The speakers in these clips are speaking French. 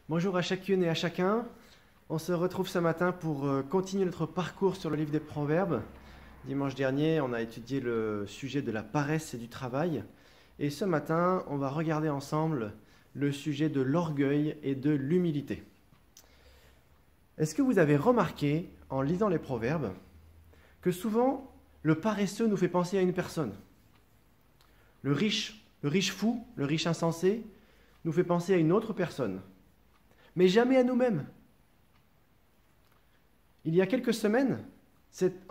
Bonjour à chacune et à chacun. On se retrouve ce matin pour continuer notre parcours sur le livre des Proverbes. Dimanche dernier, on a étudié le sujet de la paresse et du travail. Et ce matin, on va regarder ensemble le sujet de l'orgueil et de l'humilité. Est-ce que vous avez remarqué, en lisant les Proverbes, que souvent, le paresseux nous fait penser à une personne? Le riche fou, le riche insensé, nous fait penser à une autre personne, mais jamais à nous-mêmes. Il y a quelques semaines,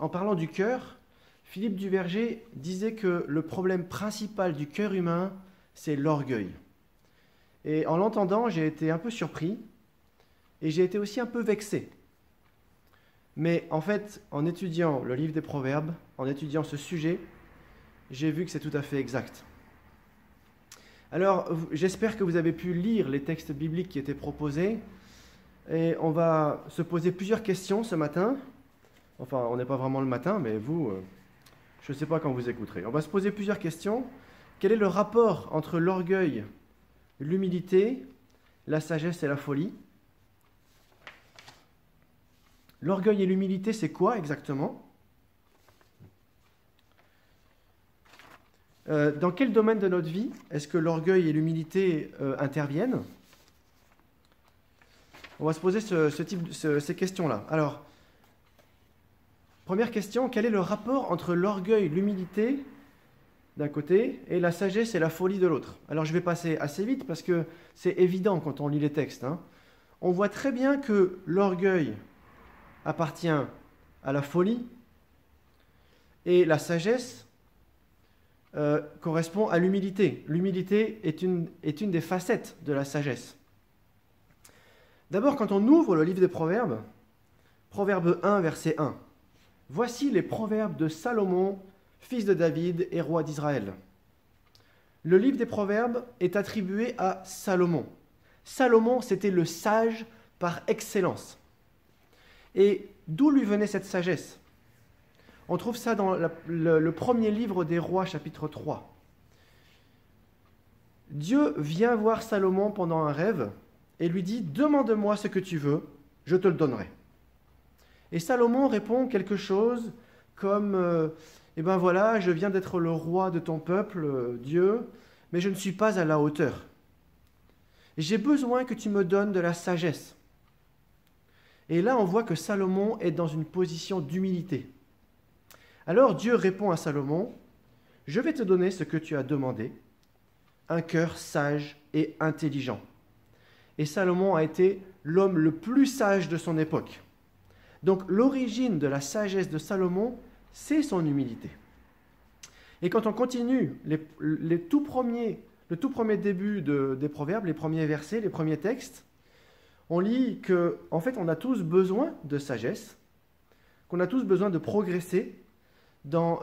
en parlant du cœur, Philippe Duverger disait que le problème principal du cœur humain, c'est l'orgueil. Et en l'entendant, j'ai été un peu surpris et j'ai été aussi un peu vexé. Mais en fait, en étudiant le livre des Proverbes, en étudiant ce sujet, j'ai vu que c'est tout à fait exact. Alors, j'espère que vous avez pu lire les textes bibliques qui étaient proposés. Et on va se poser plusieurs questions ce matin. Enfin, on n'est pas vraiment le matin, mais vous, je ne sais pas quand vous écouterez. On va se poser plusieurs questions. Quel est le rapport entre l'orgueil, l'humilité, la sagesse et la folie? L'orgueil et l'humilité, c'est quoi exactement? Dans quel domaine de notre vie est-ce que l'orgueil et l'humilité interviennent? On va se poser ces questions-là. Alors, première question, quel est le rapport entre l'orgueil, l'humilité d'un côté et la sagesse et la folie de l'autre? Alors, je vais passer assez vite parce que c'est évident quand on lit les textes. On voit très bien que l'orgueil appartient à la folie et la sagesse correspond à l'humilité. L'humilité est une des facettes de la sagesse. D'abord, quand on ouvre le livre des Proverbes, Proverbe 1, verset 1, « Voici les proverbes de Salomon, fils de David et roi d'Israël. » Le livre des Proverbes est attribué à Salomon. Salomon, c'était le sage par excellence. Et d'où lui venait cette sagesse? On trouve ça dans le premier livre des rois, chapitre 3. Dieu vient voir Salomon pendant un rêve et lui dit « Demande-moi ce que tu veux, je te le donnerai. » Et Salomon répond quelque chose comme « Eh bien voilà, je viens d'être le roi de ton peuple, Dieu, mais je ne suis pas à la hauteur. J'ai besoin que tu me donnes de la sagesse. » Et là, on voit que Salomon est dans une position d'humilité. Alors Dieu répond à Salomon, « Je vais te donner ce que tu as demandé, un cœur sage et intelligent. » Et Salomon a été l'homme le plus sage de son époque. Donc l'origine de la sagesse de Salomon, c'est son humilité. Et quand on continue le tout premier début des Proverbes, les premiers versets, les premiers textes, on lit qu'en fait on a tous besoin de sagesse, qu'on a tous besoin de progresser dans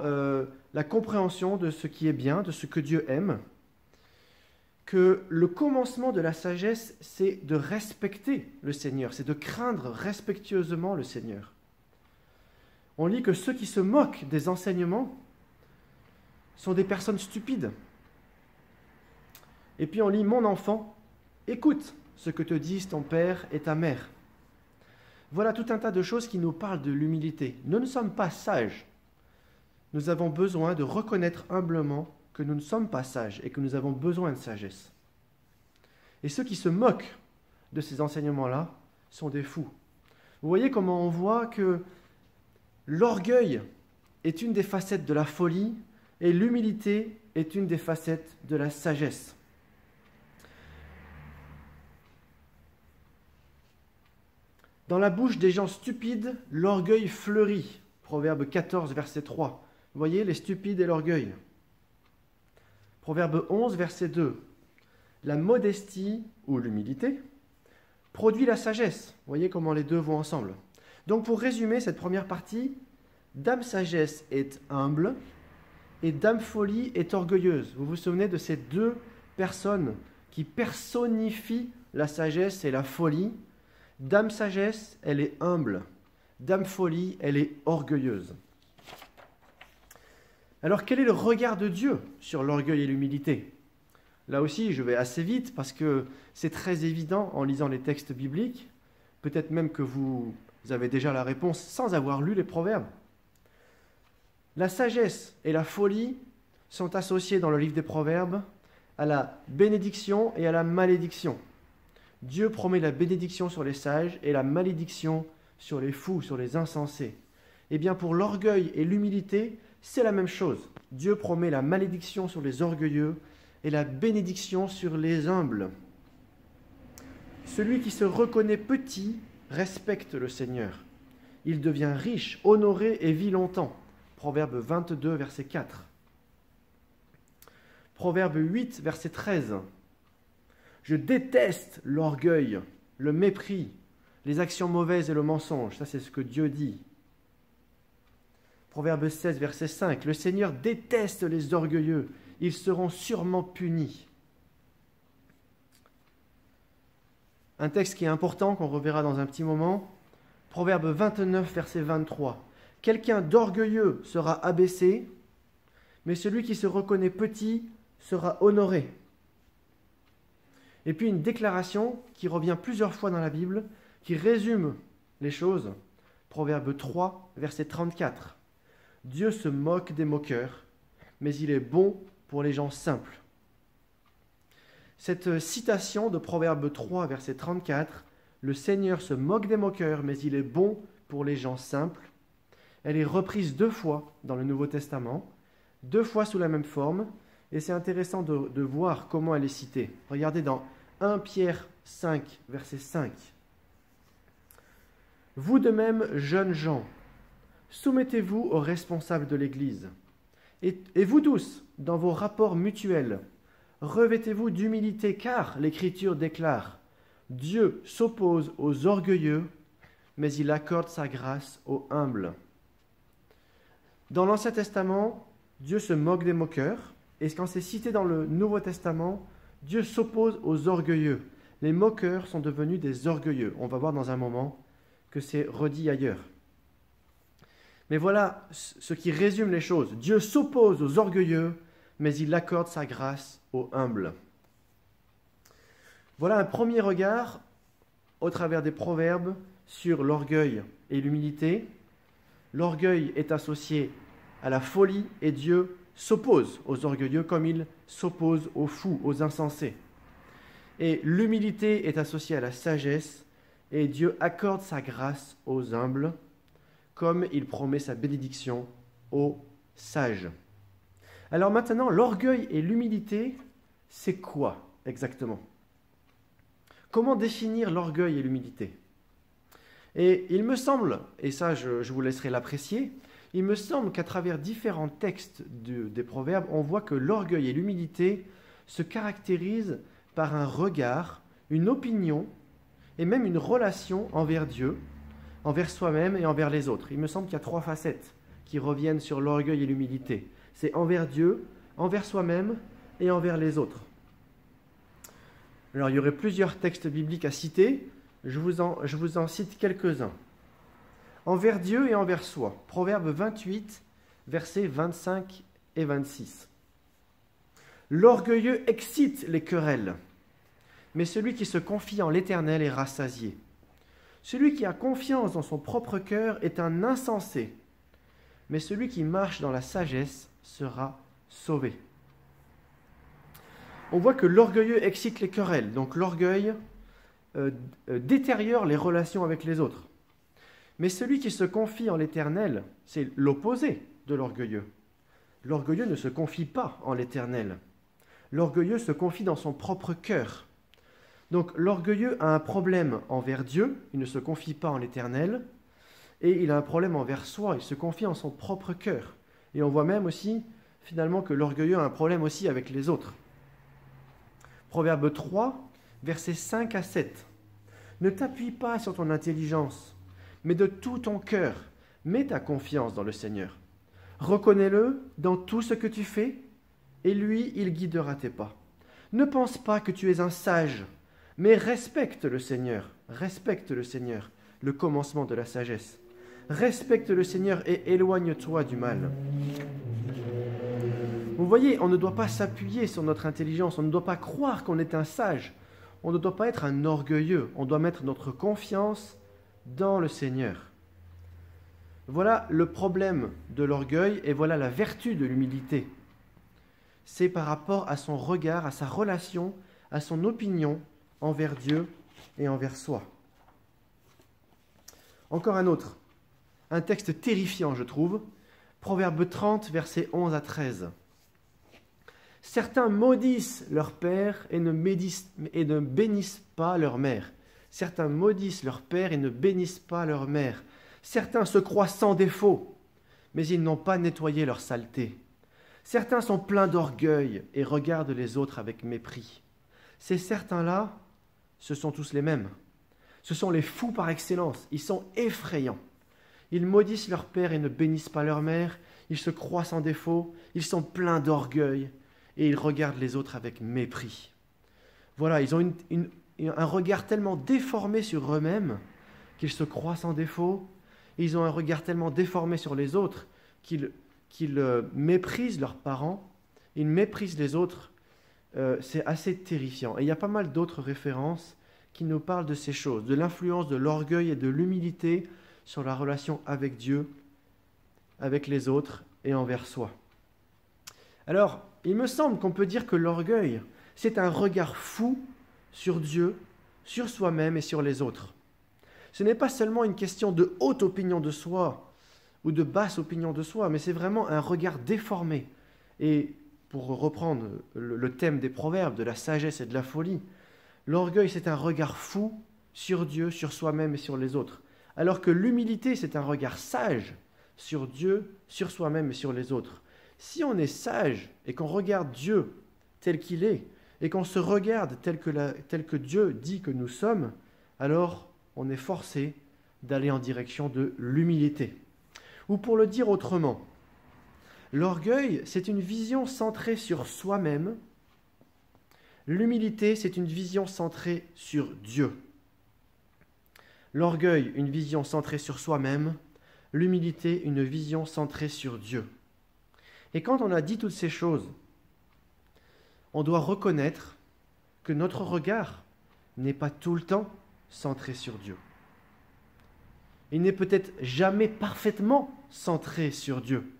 la compréhension de ce qui est bien, de ce que Dieu aime, que le commencement de la sagesse, c'est de respecter le Seigneur, c'est de craindre respectueusement le Seigneur. On lit que ceux qui se moquent des enseignements sont des personnes stupides. Et puis on lit « Mon enfant, écoute ce que te disent ton père et ta mère. » Voilà tout un tas de choses qui nous parlent de l'humilité. Nous ne sommes pas sages. Nous avons besoin de reconnaître humblement que nous ne sommes pas sages et que nous avons besoin de sagesse. Et ceux qui se moquent de ces enseignements-là sont des fous. Vous voyez comment on voit que l'orgueil est une des facettes de la folie et l'humilité est une des facettes de la sagesse. Dans la bouche des gens stupides, l'orgueil fleurit. Proverbe 14, verset 3. Vous voyez, les stupides et l'orgueil. Proverbe 11, verset 2. La modestie ou l'humilité produit la sagesse. Vous voyez comment les deux vont ensemble. Donc pour résumer cette première partie, Dame sagesse est humble et Dame folie est orgueilleuse. Vous vous souvenez de ces deux personnes qui personnifient la sagesse et la folie? Dame sagesse, elle est humble. Dame folie, elle est orgueilleuse. Alors quel est le regard de Dieu sur l'orgueil et l'humilité? Là aussi, je vais assez vite parce que c'est très évident en lisant les textes bibliques. Peut-être même que vous avez déjà la réponse sans avoir lu les proverbes. La sagesse et la folie sont associées dans le livre des proverbes à la bénédiction et à la malédiction. Dieu promet la bénédiction sur les sages et la malédiction sur les fous, sur les insensés. Eh bien, pour l'orgueil et l'humilité, c'est la même chose. Dieu promet la malédiction sur les orgueilleux et la bénédiction sur les humbles. Celui qui se reconnaît petit respecte le Seigneur. Il devient riche, honoré et vit longtemps. Proverbe 22, verset 4. Proverbe 8, verset 13. Je déteste l'orgueil, le mépris, les actions mauvaises et le mensonge. Ça, c'est ce que Dieu dit. Proverbe 16, verset 5. Le Seigneur déteste les orgueilleux. Ils seront sûrement punis. Un texte qui est important, qu'on reverra dans un petit moment. Proverbe 29, verset 23. Quelqu'un d'orgueilleux sera abaissé, mais celui qui se reconnaît petit sera honoré. Et puis une déclaration qui revient plusieurs fois dans la Bible, qui résume les choses. Proverbe 3, verset 34. Dieu se moque des moqueurs, mais il est bon pour les gens simples. Cette citation de Proverbe 3, verset 34, le Seigneur se moque des moqueurs, mais il est bon pour les gens simples. Elle est reprise 2 fois dans le Nouveau Testament, 2 fois sous la même forme, et c'est intéressant de voir comment elle est citée. Regardez dans 1 Pierre 5, verset 5. Vous de même, jeunes gens, soumettez-vous aux responsables de l'Église. Et vous tous, dans vos rapports mutuels, revêtez-vous d'humilité, car l'Écriture déclare « Dieu s'oppose aux orgueilleux, mais il accorde sa grâce aux humbles. » Dans l'Ancien Testament, Dieu se moque des moqueurs, et quand c'est cité dans le Nouveau Testament, Dieu s'oppose aux orgueilleux. Les moqueurs sont devenus des orgueilleux. On va voir dans un moment que c'est redit ailleurs. Mais voilà ce qui résume les choses. Dieu s'oppose aux orgueilleux, mais il accorde sa grâce aux humbles. Voilà un premier regard au travers des proverbes sur l'orgueil et l'humilité. L'orgueil est associé à la folie et Dieu s'oppose aux orgueilleux comme il s'oppose aux fous, aux insensés. Et l'humilité est associée à la sagesse et Dieu accorde sa grâce aux humbles comme il promet sa bénédiction aux sages. Alors maintenant, l'orgueil et l'humilité, c'est quoi exactement? Comment définir l'orgueil et l'humilité? Et il me semble, et ça je vous laisserai l'apprécier, il me semble qu'à travers différents textes des proverbes, on voit que l'orgueil et l'humilité se caractérisent par un regard, une opinion et même une relation envers Dieu, envers soi-même et envers les autres. Il me semble qu'il y a 3 facettes qui reviennent sur l'orgueil et l'humilité. C'est envers Dieu, envers soi-même et envers les autres. Alors il y aurait plusieurs textes bibliques à citer, je vous en cite quelques-uns. Envers Dieu et envers soi. Proverbe 28, versets 25 et 26. L'orgueilleux excite les querelles, mais celui qui se confie en l'Éternel est rassasié. Celui qui a confiance dans son propre cœur est un insensé, mais celui qui marche dans la sagesse sera sauvé. On voit que l'orgueilleux excite les querelles, donc l'orgueil détériore les relations avec les autres. Mais celui qui se confie en l'Éternel, c'est l'opposé de l'orgueilleux. L'orgueilleux ne se confie pas en l'Éternel. L'orgueilleux se confie dans son propre cœur. Donc l'orgueilleux a un problème envers Dieu, il ne se confie pas en l'Éternel, et il a un problème envers soi, il se confie en son propre cœur. Et on voit même aussi, finalement, que l'orgueilleux a un problème aussi avec les autres. Proverbe 3, versets 5 à 7. Ne t'appuie pas sur ton intelligence, mais de tout ton cœur, mets ta confiance dans le Seigneur. Reconnais-le dans tout ce que tu fais, et lui, il guidera tes pas. Ne pense pas que tu es un sage, mais respecte le Seigneur, le commencement de la sagesse. Respecte le Seigneur et éloigne-toi du mal. Vous voyez, on ne doit pas s'appuyer sur notre intelligence, on ne doit pas croire qu'on est un sage, on ne doit pas être un orgueilleux, on doit mettre notre confiance dans le Seigneur. Voilà le problème de l'orgueil et voilà la vertu de l'humilité. C'est par rapport à son regard, à sa relation, à son opinion envers Dieu et envers soi. Encore un autre, un texte terrifiant, je trouve, Proverbe 30, versets 11 à 13. « Certains maudissent leur père et ne bénissent pas leur mère. Certains maudissent leur père et ne bénissent pas leur mère. Certains se croient sans défaut, mais ils n'ont pas nettoyé leur saleté. Certains sont pleins d'orgueil et regardent les autres avec mépris. Ces certains-là, ce sont tous les mêmes. Ce sont les fous par excellence. Ils sont effrayants. Ils maudissent leur père et ne bénissent pas leur mère. Ils se croient sans défaut. Ils sont pleins d'orgueil et ils regardent les autres avec mépris. » Voilà, ils ont un regard tellement déformé sur eux-mêmes qu'ils se croient sans défaut. Ils ont un regard tellement déformé sur les autres qu'ils méprisent leurs parents, ils méprisent les autres. C'est assez terrifiant. Et il y a pas mal d'autres références qui nous parlent de ces choses, de l'influence de l'orgueil et de l'humilité sur la relation avec Dieu, avec les autres et envers soi. Alors, il me semble qu'on peut dire que l'orgueil, c'est un regard fou sur Dieu, sur soi-même et sur les autres. Ce n'est pas seulement une question de haute opinion de soi ou de basse opinion de soi, mais c'est vraiment un regard déformé. Et pour reprendre le thème des proverbes, de la sagesse et de la folie, l'orgueil, c'est un regard fou sur Dieu, sur soi-même et sur les autres. Alors que l'humilité, c'est un regard sage sur Dieu, sur soi-même et sur les autres. Si on est sage et qu'on regarde Dieu tel qu'il est, et qu'on se regarde tel que Dieu dit que nous sommes, alors on est forcé d'aller en direction de l'humilité. Ou pour le dire autrement, l'orgueil, c'est une vision centrée sur soi-même. L'humilité, c'est une vision centrée sur Dieu. L'orgueil, une vision centrée sur soi-même. L'humilité, une vision centrée sur Dieu. Et quand on a dit toutes ces choses, on doit reconnaître que notre regard n'est pas tout le temps centré sur Dieu. Il n'est peut-être jamais parfaitement centré sur Dieu.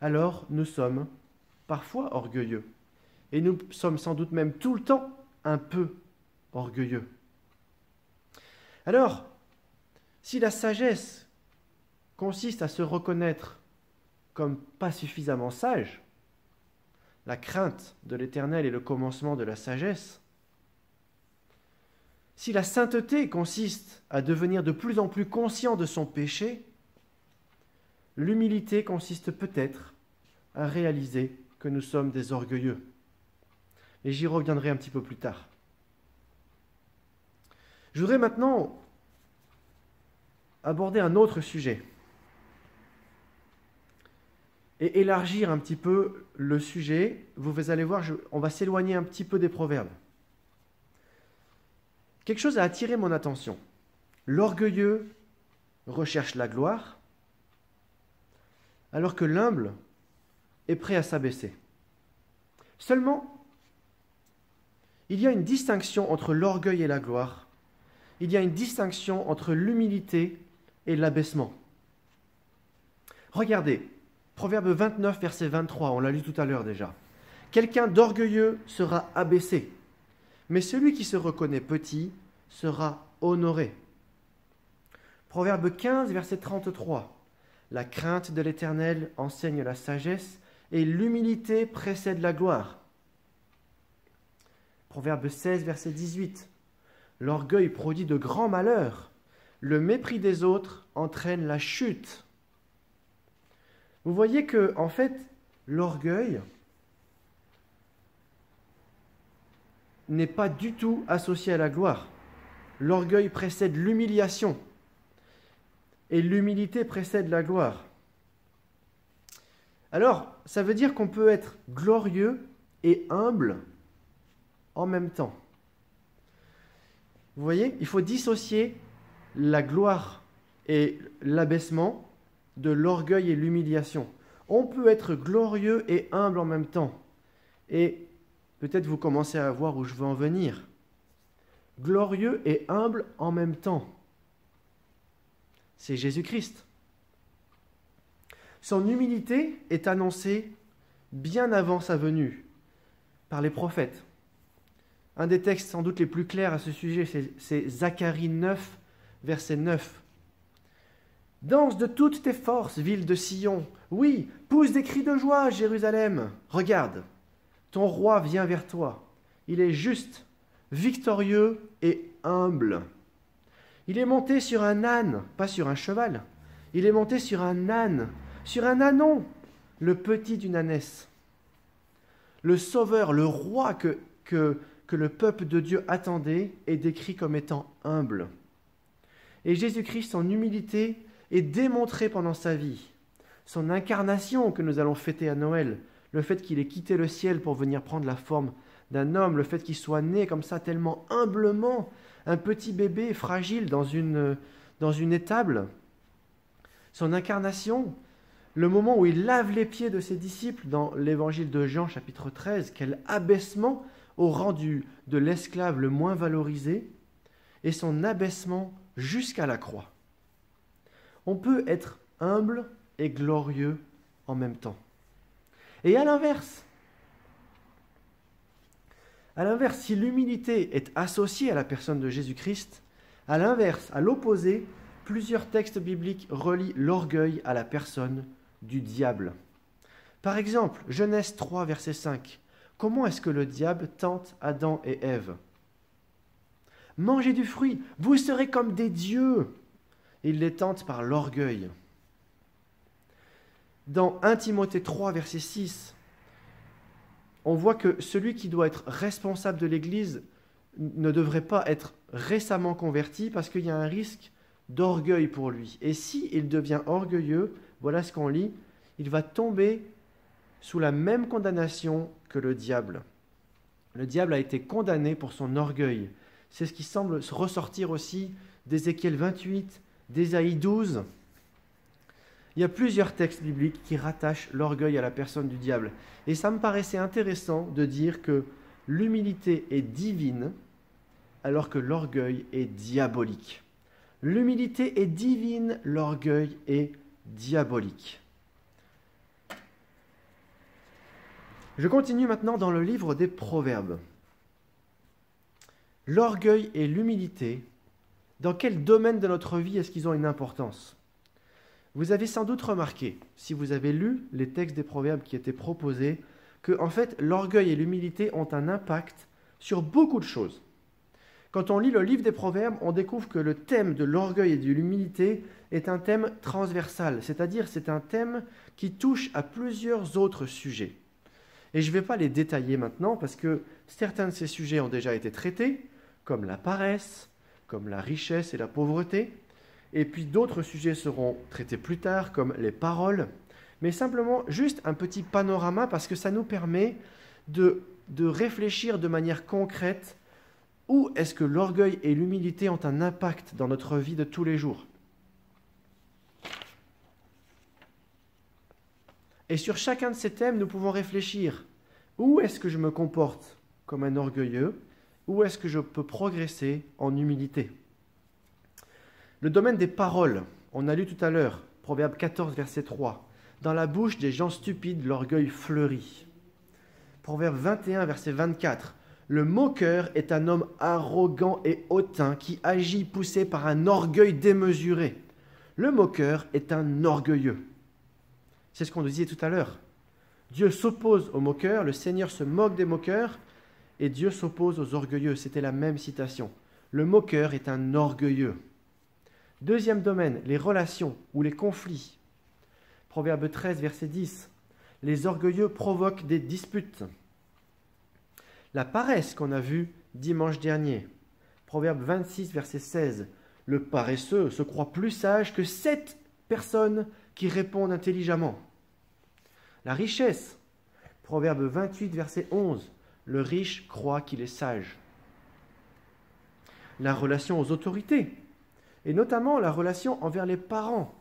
Alors nous sommes parfois orgueilleux. Et nous sommes sans doute même tout le temps un peu orgueilleux. Alors, si la sagesse consiste à se reconnaître comme pas suffisamment sage, la crainte de l'Éternel est le commencement de la sagesse. Si la sainteté consiste à devenir de plus en plus conscient de son péché, l'humilité consiste peut-être à réaliser que nous sommes des orgueilleux. Et j'y reviendrai un petit peu plus tard. Je voudrais maintenant aborder un autre sujet et élargir un petit peu le sujet. Vous allez voir, on va s'éloigner un petit peu des proverbes. Quelque chose a attiré mon attention. L'orgueilleux recherche la gloire, alors que l'humble est prêt à s'abaisser. Seulement, il y a une distinction entre l'orgueil et la gloire. Il y a une distinction entre l'humilité et l'abaissement. Regardez, Proverbe 29, verset 23, on l'a lu tout à l'heure déjà. Quelqu'un d'orgueilleux sera abaissé, mais celui qui se reconnaît petit sera honoré. Proverbe 15, verset 33. La crainte de l'Éternel enseigne la sagesse et l'humilité précède la gloire. Proverbe 16, verset 18. L'orgueil produit de grands malheurs. Le mépris des autres entraîne la chute. Vous voyez que, en fait, l'orgueil n'est pas du tout associé à la gloire. L'orgueil précède l'humiliation et l'humilité précède la gloire. Alors, ça veut dire qu'on peut être glorieux et humble en même temps. Vous voyez, il faut dissocier la gloire et l'abaissement de l'orgueil et l'humiliation. On peut être glorieux et humble en même temps. Et peut-être vous commencez à voir où je veux en venir. Glorieux et humble en même temps. C'est Jésus-Christ. Son humilité est annoncée bien avant sa venue par les prophètes. Un des textes sans doute les plus clairs à ce sujet, c'est Zacharie 9, verset 9. « Danse de toutes tes forces, ville de Sion. Oui, pousse des cris de joie, Jérusalem. Regarde, ton roi vient vers toi. Il est juste, victorieux et humble. Il est monté sur un âne, pas sur un cheval. Il est monté sur un âne, sur un ânon, le petit d'une ânesse. Le sauveur, le roi que le peuple de Dieu attendait est décrit comme étant humble. Et Jésus-Christ, en humilité, est démontré pendant sa vie. Son incarnation que nous allons fêter à Noël, le fait qu'il ait quitté le ciel pour venir prendre la forme d'un homme, le fait qu'il soit né comme ça tellement humblement, un petit bébé fragile dans une étable. Son incarnation, le moment où il lave les pieds de ses disciples dans l'évangile de Jean chapitre 13, quel abaissement au rang de l'esclave le moins valorisé, et son abaissement jusqu'à la croix. On peut être humble et glorieux en même temps. Et à l'inverse, si l'humilité est associée à la personne de Jésus-Christ, à l'inverse, à l'opposé, plusieurs textes bibliques relient l'orgueil à la personne du diable. Par exemple, Genèse 3, verset 5. Comment est-ce que le diable tente Adam et Ève ? Mangez du fruit, vous serez comme des dieux. Il les tente par l'orgueil. Dans 1 Timothée 3, verset 6, on voit que celui qui doit être responsable de l'Église ne devrait pas être récemment converti parce qu'il y a un risque d'orgueil pour lui. Et s'il devient orgueilleux, voilà ce qu'on lit, il va tomber sous la même condamnation que le diable. Le diable a été condamné pour son orgueil. C'est ce qui semble ressortir aussi d'Ézéchiel 28, d'Ésaïe 12. Il y a plusieurs textes bibliques qui rattachent l'orgueil à la personne du diable. Et ça me paraissait intéressant de dire que l'humilité est divine alors que l'orgueil est diabolique. L'humilité est divine, l'orgueil est diabolique. Je continue maintenant dans le livre des Proverbes. L'orgueil et l'humilité, dans quel domaine de notre vie est-ce qu'ils ont une importance ? Vous avez sans doute remarqué, si vous avez lu les textes des Proverbes qui étaient proposés, que en fait l'orgueil et l'humilité ont un impact sur beaucoup de choses. Quand on lit le livre des Proverbes, on découvre que le thème de l'orgueil et de l'humilité est un thème transversal, c'est-à-dire c'est un thème qui touche à plusieurs autres sujets. Et je ne vais pas les détailler maintenant parce que certains de ces sujets ont déjà été traités, comme la paresse, comme la richesse et la pauvreté, et puis d'autres sujets seront traités plus tard, comme les paroles, mais simplement juste un petit panorama parce que ça nous permet de réfléchir de manière concrète où est-ce que l'orgueil et l'humilité ont un impact dans notre vie de tous les jours. Et sur chacun de ces thèmes, nous pouvons réfléchir. Où est-ce que je me comporte comme un orgueilleux ? Où est-ce que je peux progresser en humilité ? Le domaine des paroles, on a lu tout à l'heure, Proverbe 14, verset 3. Dans la bouche des gens stupides, l'orgueil fleurit. Proverbe 21, verset 24. Le moqueur est un homme arrogant et hautain qui agit poussé par un orgueil démesuré. Le moqueur est un orgueilleux. C'est ce qu'on disait tout à l'heure. Dieu s'oppose aux moqueurs, le Seigneur se moque des moqueurs, et Dieu s'oppose aux orgueilleux. C'était la même citation. Le moqueur est un orgueilleux. Deuxième domaine, les relations ou les conflits. Proverbe 13, verset 10. Les orgueilleux provoquent des disputes. La paresse qu'on a vue dimanche dernier. Proverbe 26, verset 16. Le paresseux se croit plus sage que 7 personnes qui répondent intelligemment. La richesse. Proverbe 28, verset 11. Le riche croit qu'il est sage. La relation aux autorités, et notamment la relation envers les parents.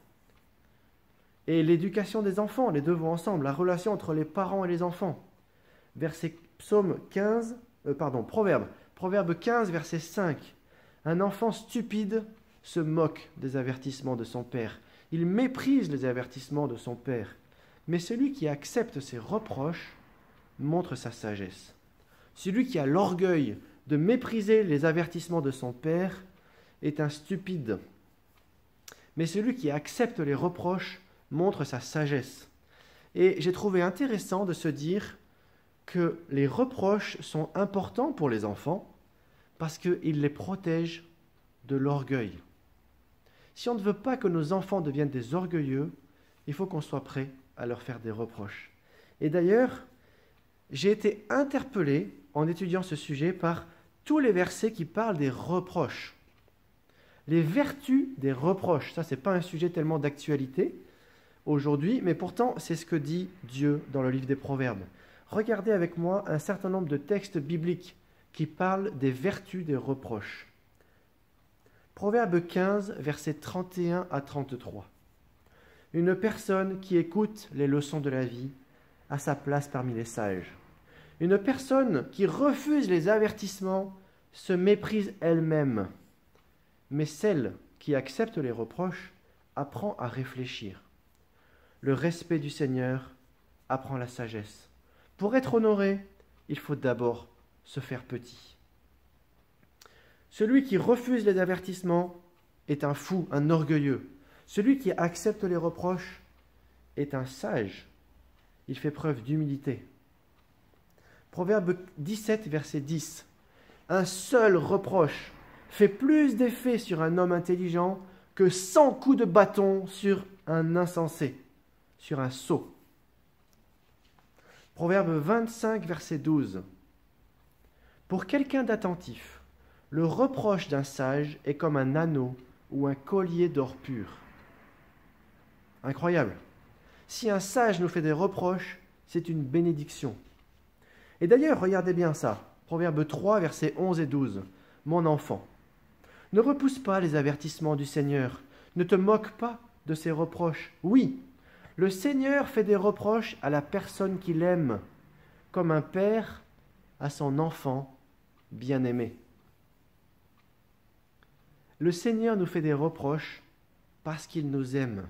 Et l'éducation des enfants, les deux vont ensemble, la relation entre les parents et les enfants. Proverbe 15, verset 5. Un enfant stupide se moque des avertissements de son père. Il méprise les avertissements de son père. Mais celui qui accepte ses reproches montre sa sagesse. Celui qui a l'orgueil de mépriser les avertissements de son père est un stupide. Mais celui qui accepte les reproches montre sa sagesse. Et j'ai trouvé intéressant de se dire que les reproches sont importants pour les enfants parce qu'ils les protègent de l'orgueil. Si on ne veut pas que nos enfants deviennent des orgueilleux, il faut qu'on soit prêt à leur faire des reproches. Et d'ailleurs, j'ai été interpellé en étudiant ce sujet par tous les versets qui parlent des reproches. Les vertus des reproches, ça c'est pas un sujet tellement d'actualité aujourd'hui, mais pourtant c'est ce que dit Dieu dans le livre des Proverbes. Regardez avec moi un certain nombre de textes bibliques qui parlent des vertus des reproches. Proverbe 15, versets 31 à 33. Une personne qui écoute les leçons de la vie a sa place parmi les sages. Une personne qui refuse les avertissements se méprise elle-même. Mais celle qui accepte les reproches apprend à réfléchir. Le respect du Seigneur apprend la sagesse. Pour être honoré, il faut d'abord se faire petit. Celui qui refuse les avertissements est un fou, un orgueilleux. Celui qui accepte les reproches est un sage. Il fait preuve d'humilité. Proverbe 17, verset 10. Un seul reproche fait plus d'effet sur un homme intelligent que 100 coups de bâton sur un insensé, sur un sot. Proverbe 25, verset 12. Pour quelqu'un d'attentif, le reproche d'un sage est comme un anneau ou un collier d'or pur. Incroyable. Si un sage nous fait des reproches, c'est une bénédiction. Et d'ailleurs, regardez bien ça. Proverbe 3, versets 11 et 12. Mon enfant, ne repousse pas les avertissements du Seigneur. Ne te moque pas de ses reproches. Oui, le Seigneur fait des reproches à la personne qu'il aime, comme un père à son enfant bien-aimé. Le Seigneur nous fait des reproches parce qu'il nous aime.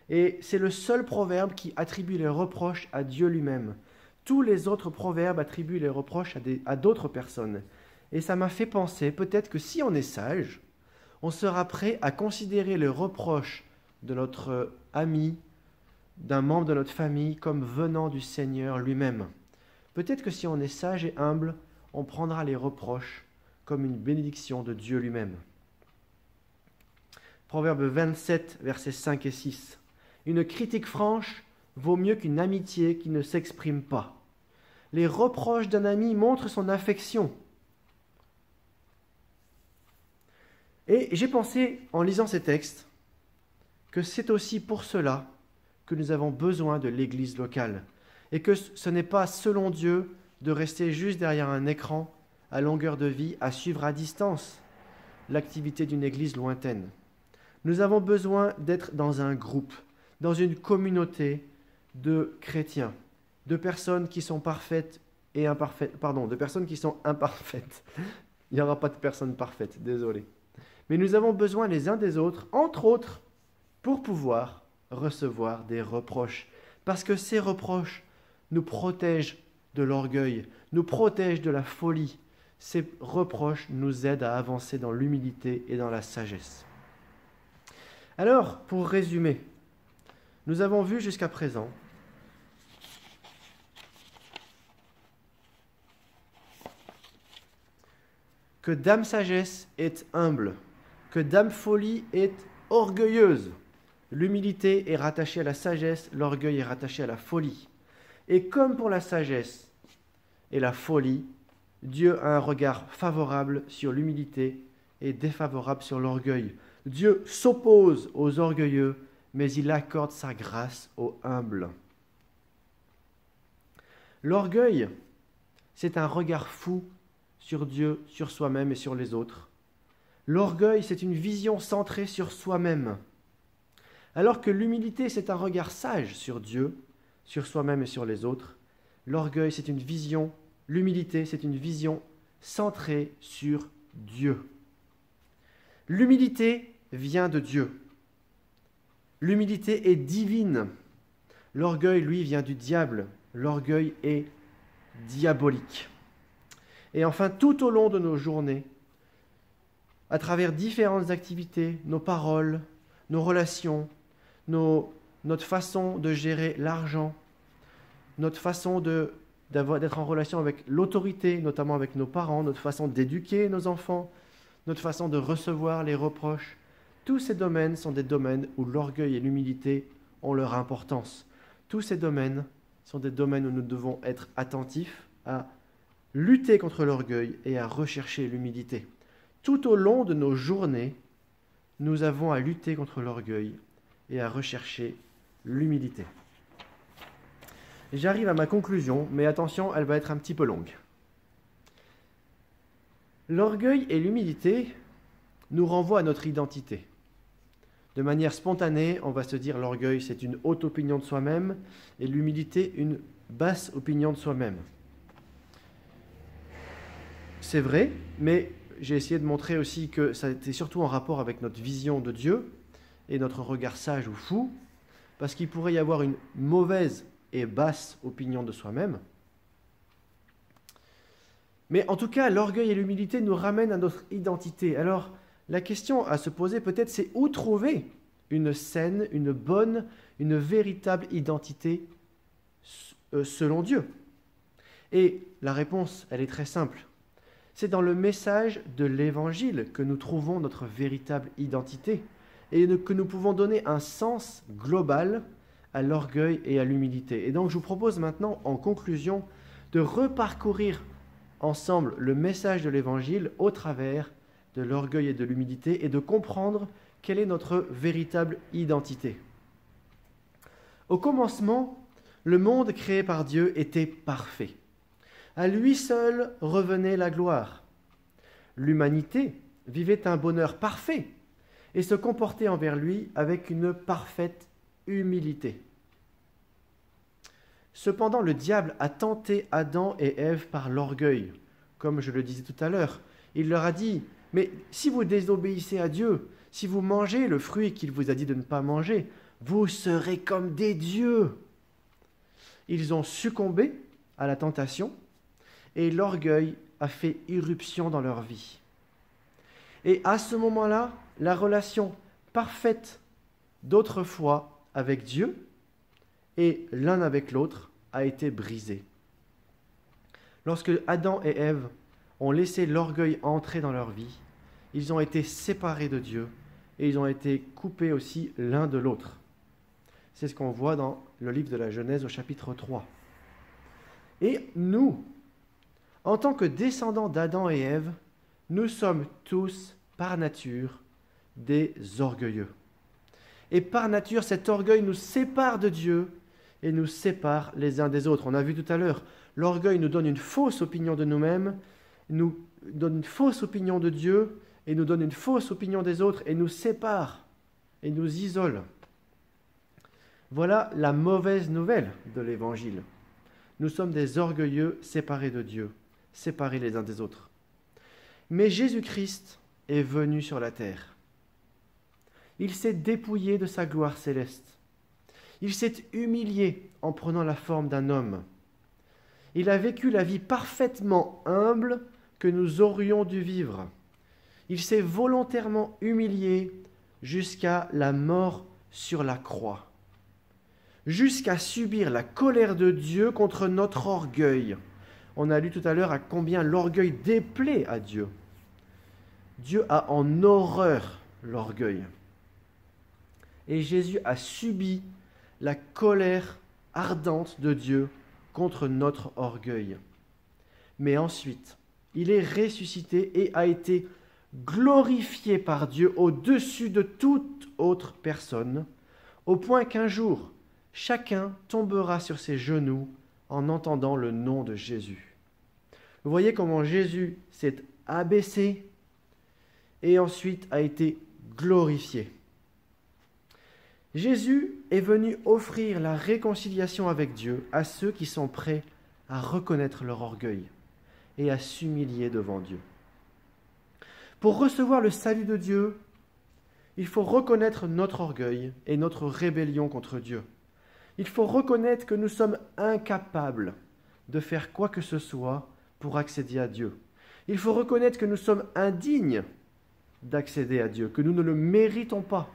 Et c'est le seul proverbe qui attribue les reproches à Dieu lui-même. Tous les autres proverbes attribuent les reproches à d'autres personnes. Et ça m'a fait penser, peut-être que si on est sage, on sera prêt à considérer les reproches de notre ami, d'un membre de notre famille, comme venant du Seigneur lui-même. Peut-être que si on est sage et humble, on prendra les reproches comme une bénédiction de Dieu lui-même. Proverbe 27, versets 5 et 6. Une critique franche vaut mieux qu'une amitié qui ne s'exprime pas. Les reproches d'un ami montrent son affection. Et j'ai pensé, en lisant ces textes, que c'est aussi pour cela que nous avons besoin de l'Église locale. Et que ce n'est pas, selon Dieu, de rester juste derrière un écran à longueur de vie, à suivre à distance l'activité d'une Église lointaine. Nous avons besoin d'être dans un groupe, dans une communauté de chrétiens, de personnes qui sont parfaites et imparfaites, de personnes qui sont imparfaites. Il n'y aura pas de personnes parfaites, désolé. Mais nous avons besoin les uns des autres, entre autres, pour pouvoir recevoir des reproches. Parce que ces reproches nous protègent de l'orgueil, nous protègent de la folie. Ces reproches nous aident à avancer dans l'humilité et dans la sagesse. Alors, pour résumer, nous avons vu jusqu'à présent que Dame Sagesse est humble, que Dame Folie est orgueilleuse. L'humilité est rattachée à la sagesse, l'orgueil est rattaché à la folie. Et comme pour la sagesse et la folie, Dieu a un regard favorable sur l'humilité et défavorable sur l'orgueil. Dieu s'oppose aux orgueilleux, mais il accorde sa grâce aux humbles. L'orgueil, c'est un regard fou sur Dieu, sur soi-même et sur les autres. L'orgueil, c'est une vision centrée sur soi-même. Alors que l'humilité, c'est un regard sage sur Dieu, sur soi-même et sur les autres, l'orgueil, c'est une vision, l'humilité, c'est une vision centrée sur Dieu. L'humilité vient de Dieu. L'humilité est divine. L'orgueil, lui, vient du diable. L'orgueil est diabolique. Et enfin, tout au long de nos journées, à travers différentes activités, nos paroles, nos relations, notre façon de gérer l'argent, notre façon d'être en relation avec l'autorité, notamment avec nos parents, notre façon d'éduquer nos enfants, notre façon de recevoir les reproches, tous ces domaines sont des domaines où l'orgueil et l'humilité ont leur importance. Tous ces domaines sont des domaines où nous devons être attentifs à lutter contre l'orgueil et à rechercher l'humilité. Tout au long de nos journées, nous avons à lutter contre l'orgueil et à rechercher l'humilité. J'arrive à ma conclusion, mais attention, elle va être un petit peu longue. L'orgueil et l'humilité nous renvoient à notre identité. De manière spontanée, on va se dire l'orgueil, c'est une haute opinion de soi-même et l'humilité, une basse opinion de soi-même. C'est vrai, mais j'ai essayé de montrer aussi que ça était surtout en rapport avec notre vision de Dieu et notre regard sage ou fou, parce qu'il pourrait y avoir une mauvaise et basse opinion de soi-même. Mais en tout cas, l'orgueil et l'humilité nous ramènent à notre identité. Alors, la question à se poser peut-être, c'est où trouver une saine, une bonne, une véritable identité selon Dieu? Et la réponse, elle est très simple. C'est dans le message de l'Évangile que nous trouvons notre véritable identité et que nous pouvons donner un sens global à l'orgueil et à l'humilité. Et donc, je vous propose maintenant, en conclusion, de reparcourir ensemble le message de l'Évangile au travers de l'orgueil et de l'humilité et de comprendre quelle est notre véritable identité. Au commencement, le monde créé par Dieu était parfait. À lui seul revenait la gloire. L'humanité vivait un bonheur parfait et se comportait envers lui avec une parfaite humilité. Cependant, le diable a tenté Adam et Ève par l'orgueil. Comme je le disais tout à l'heure, il leur a dit « Mais si vous désobéissez à Dieu, si vous mangez le fruit qu'il vous a dit de ne pas manger, vous serez comme des dieux. » Ils ont succombé à la tentation et l'orgueil a fait irruption dans leur vie. Et à ce moment-là, la relation parfaite d'autrefois avec Dieu et l'un avec l'autre a été brisée. Lorsque Adam et Ève ont laissé l'orgueil entrer dans leur vie, ils ont été séparés de Dieu et ils ont été coupés aussi l'un de l'autre. C'est ce qu'on voit dans le livre de la Genèse au chapitre 3. Et nous, en tant que descendants d'Adam et Ève, nous sommes tous, par nature, des orgueilleux. Et par nature, cet orgueil nous sépare de Dieu et nous sépare les uns des autres. On a vu tout à l'heure, l'orgueil nous donne une fausse opinion de nous-mêmes, nous donne une fausse opinion de Dieu et nous donne une fausse opinion des autres et nous sépare et nous isole. Voilà la mauvaise nouvelle de l'Évangile. Nous sommes des orgueilleux séparés de Dieu, séparés les uns des autres. Mais Jésus-Christ est venu sur la terre. Il s'est dépouillé de sa gloire céleste. Il s'est humilié en prenant la forme d'un homme. Il a vécu la vie parfaitement humble que nous aurions dû vivre. Il s'est volontairement humilié jusqu'à la mort sur la croix, jusqu'à subir la colère de Dieu contre notre orgueil. On a lu tout à l'heure à combien l'orgueil déplaît à Dieu. Dieu a en horreur l'orgueil. Et Jésus a subi la colère ardente de Dieu contre notre orgueil. Mais ensuite, il est ressuscité et a été glorifié par Dieu au-dessus de toute autre personne, au point qu'un jour, chacun tombera sur ses genoux en entendant le nom de Jésus. Vous voyez comment Jésus s'est abaissé et ensuite a été glorifié. Jésus est venu offrir la réconciliation avec Dieu à ceux qui sont prêts à reconnaître leur orgueil et à s'humilier devant Dieu. Pour recevoir le salut de Dieu, il faut reconnaître notre orgueil et notre rébellion contre Dieu. Il faut reconnaître que nous sommes incapables de faire quoi que ce soit pour accéder à Dieu. Il faut reconnaître que nous sommes indignes d'accéder à Dieu, que nous ne le méritons pas.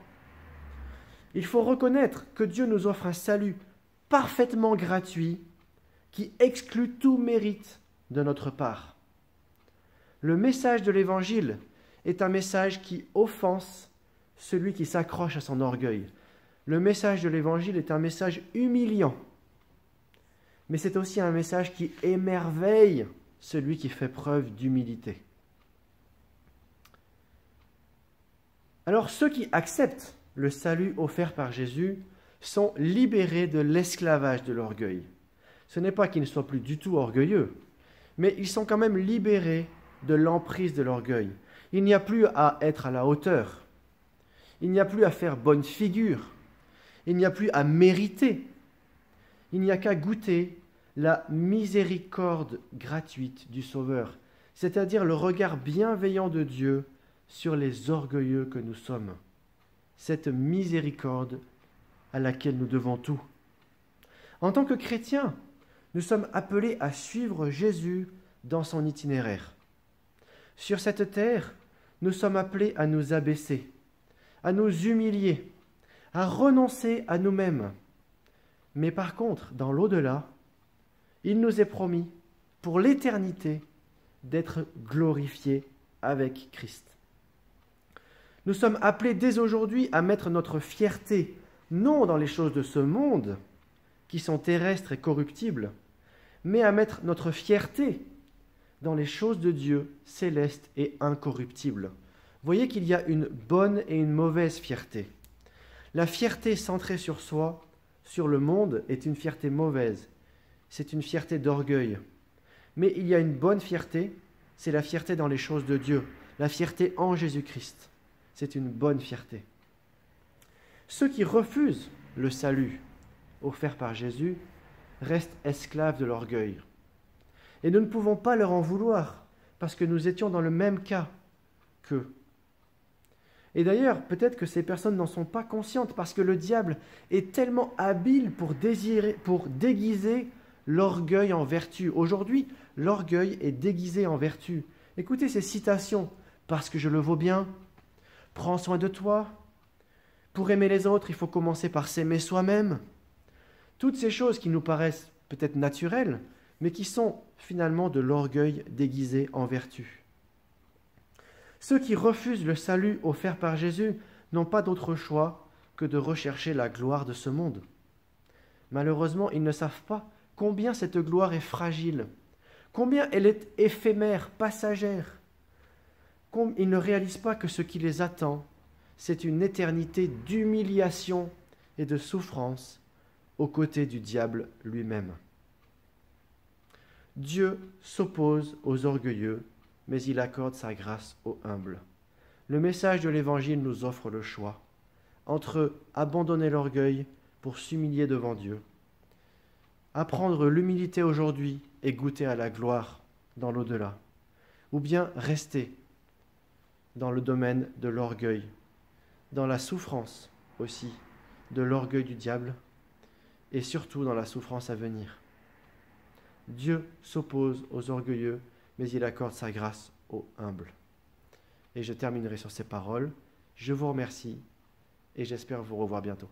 Il faut reconnaître que Dieu nous offre un salut parfaitement gratuit qui exclut tout mérite de notre part. Le message de l'Évangile est un message qui offense celui qui s'accroche à son orgueil. Le message de l'Évangile est un message humiliant, mais c'est aussi un message qui émerveille celui qui fait preuve d'humilité. Alors ceux qui acceptent le salut offert par Jésus sont libérés de l'esclavage de l'orgueil. Ce n'est pas qu'ils ne soient plus du tout orgueilleux, mais ils sont quand même libérés de l'emprise de l'orgueil. Il n'y a plus à être à la hauteur. Il n'y a plus à faire bonne figure. Il n'y a plus à mériter. Il n'y a qu'à goûter la miséricorde gratuite du Sauveur, c'est-à-dire le regard bienveillant de Dieu sur les orgueilleux que nous sommes. Cette miséricorde à laquelle nous devons tout. En tant que chrétiens, nous sommes appelés à suivre Jésus dans son itinéraire. Sur cette terre, nous sommes appelés à nous abaisser, à nous humilier, à renoncer à nous-mêmes. Mais par contre, dans l'au-delà, il nous est promis, pour l'éternité, d'être glorifiés avec Christ. Nous sommes appelés dès aujourd'hui à mettre notre fierté, non dans les choses de ce monde, qui sont terrestres et corruptibles, mais à mettre notre fierté dans les choses de Dieu, célestes et incorruptibles. Voyez qu'il y a une bonne et une mauvaise fierté. La fierté centrée sur soi, sur le monde, est une fierté mauvaise. C'est une fierté d'orgueil. Mais il y a une bonne fierté, c'est la fierté dans les choses de Dieu, la fierté en Jésus-Christ. C'est une bonne fierté. Ceux qui refusent le salut offert par Jésus restent esclaves de l'orgueil. Et nous ne pouvons pas leur en vouloir, parce que nous étions dans le même cas qu'eux. Et d'ailleurs, peut-être que ces personnes n'en sont pas conscientes, parce que le diable est tellement habile pour déguiser l'orgueil en vertu. Aujourd'hui, l'orgueil est déguisé en vertu. Écoutez ces citations. « Parce que je le vaux bien »,« Prends soin de toi »,« Pour aimer les autres, il faut commencer par s'aimer soi-même ». Toutes ces choses qui nous paraissent peut-être naturelles, mais qui sont finalement de l'orgueil déguisé en vertu. Ceux qui refusent le salut offert par Jésus n'ont pas d'autre choix que de rechercher la gloire de ce monde. Malheureusement, ils ne savent pas combien cette gloire est fragile, combien elle est éphémère, passagère. Ils ne réalisent pas que ce qui les attend, c'est une éternité d'humiliation et de souffrance aux côtés du diable lui-même. Dieu s'oppose aux orgueilleux, mais il accorde sa grâce aux humbles. Le message de l'Évangile nous offre le choix entre abandonner l'orgueil pour s'humilier devant Dieu, apprendre l'humilité aujourd'hui et goûter à la gloire dans l'au-delà, ou bien rester dans le domaine de l'orgueil, dans la souffrance aussi de l'orgueil du diable, et surtout dans la souffrance à venir. Dieu s'oppose aux orgueilleux, mais il accorde sa grâce aux humbles. Et je terminerai sur ces paroles. Je vous remercie et j'espère vous revoir bientôt.